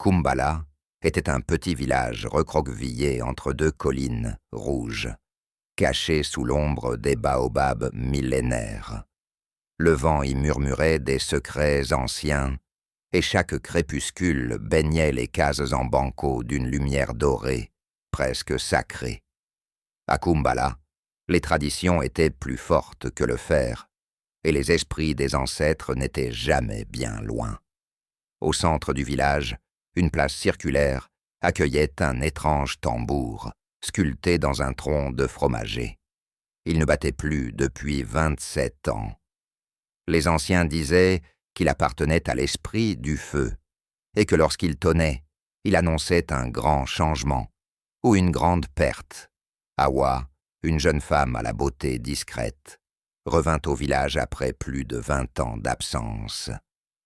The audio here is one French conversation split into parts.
Kumbala était un petit village recroquevillé entre deux collines rouges, caché sous l'ombre des baobabs millénaires. Le vent y murmurait des secrets anciens, et chaque crépuscule baignait les cases en banco d'une lumière dorée, presque sacrée. À Kumbala, les traditions étaient plus fortes que le fer, et les esprits des ancêtres n'étaient jamais bien loin. Au centre du village, une place circulaire accueillait un étrange tambour, sculpté dans un tronc de fromager. Il ne battait plus depuis 27 ans. Les anciens disaient qu'il appartenait à l'esprit du feu, et que lorsqu'il tonnait, il annonçait un grand changement, ou une grande perte. Awa, une jeune femme à la beauté discrète, revint au village après plus de 20 ans d'absence.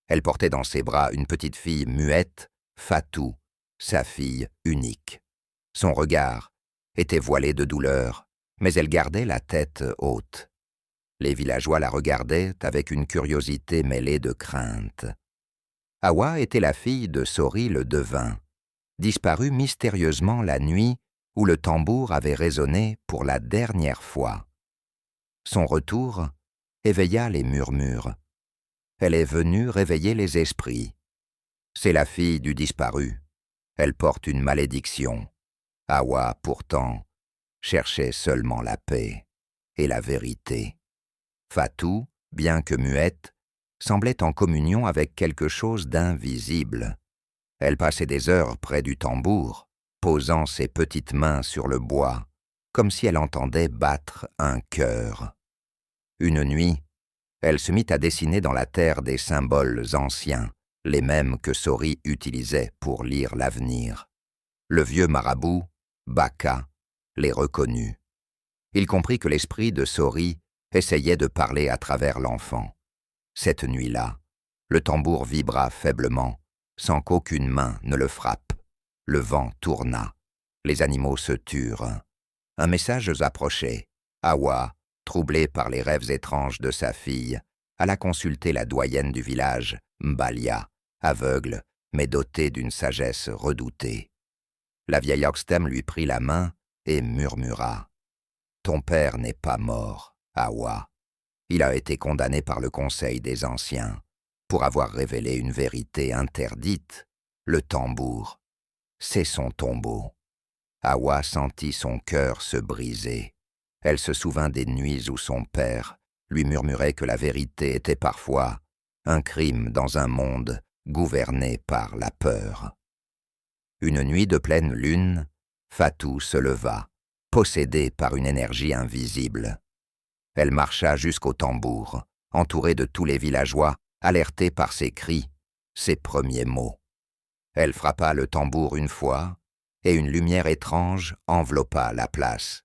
Elle portait dans ses bras une petite fille muette, Fatou, sa fille unique. Son regard était voilé de douleur, mais elle gardait la tête haute. Les villageois la regardaient avec une curiosité mêlée de crainte. Awa était la fille de Sori le devin, disparue mystérieusement la nuit où le tambour avait résonné pour la dernière fois. Son retour éveilla les murmures. Elle est venue réveiller les esprits. C'est la fille du disparu. Elle porte une malédiction. Awa, pourtant, cherchait seulement la paix et la vérité. Fatou, bien que muette, semblait en communion avec quelque chose d'invisible. Elle passait des heures près du tambour, posant ses petites mains sur le bois, comme si elle entendait battre un cœur. Une nuit, elle se mit à dessiner dans la terre des symboles anciens, les mêmes que Sori utilisait pour lire l'avenir. Le vieux marabout, Baka, les reconnut. Il comprit que l'esprit de Sori essayait de parler à travers l'enfant. Cette nuit-là, le tambour vibra faiblement, sans qu'aucune main ne le frappe. Le vent tourna. Les animaux se turent. Un message approchait. Awa, troublée par les rêves étranges de sa fille, alla consulter la doyenne du village, Mbalia, aveugle, mais dotée d'une sagesse redoutée. La vieille Oxtem lui prit la main et murmura « Ton père n'est pas mort, Awa. Il a été condamné par le Conseil des Anciens pour avoir révélé une vérité interdite, le tambour. C'est son tombeau. » Awa sentit son cœur se briser. Elle se souvint des nuits où son père lui murmurait que la vérité était parfois un crime dans un monde gouverné par la peur. Une nuit de pleine lune, Fatou se leva, possédée par une énergie invisible. Elle marcha jusqu'au tambour, entourée de tous les villageois, alertés par ses cris, ses premiers mots. Elle frappa le tambour une fois, et une lumière étrange enveloppa la place.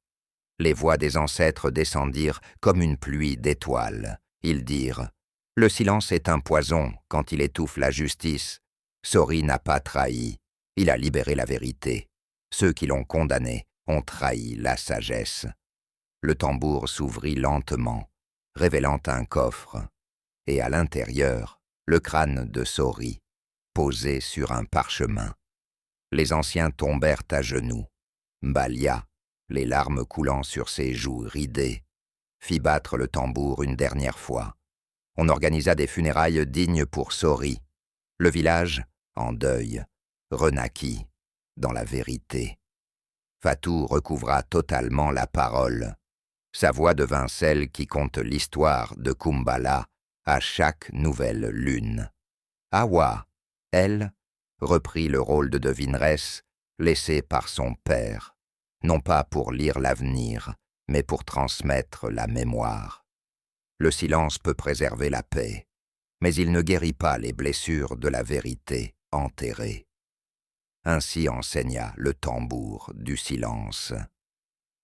Les voix des ancêtres descendirent comme une pluie d'étoiles. Ils dirent « Le silence est un poison quand il étouffe la justice. Sori n'a pas trahi. Il a libéré la vérité. Ceux qui l'ont condamné ont trahi la sagesse. » Le tambour s'ouvrit lentement, révélant un coffre, et à l'intérieur, le crâne de Sori, posé sur un parchemin. Les anciens tombèrent à genoux. Mbalia, les larmes coulant sur ses joues ridées, fit battre le tambour une dernière fois. On organisa des funérailles dignes pour Sori. Le village, en deuil, renaquit dans la vérité. Fatou recouvra totalement la parole. Sa voix devint celle qui conte l'histoire de Kumbala à chaque nouvelle lune. Awa, elle, reprit le rôle de devineresse laissé par son père, non pas pour lire l'avenir, mais pour transmettre la mémoire. Le silence peut préserver la paix, mais il ne guérit pas les blessures de la vérité enterrée. Ainsi enseigna le tambour du silence.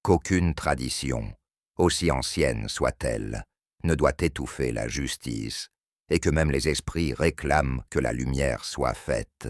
Qu'aucune tradition, aussi ancienne soit-elle, ne doit étouffer la justice, et que même les esprits réclament que la lumière soit faite.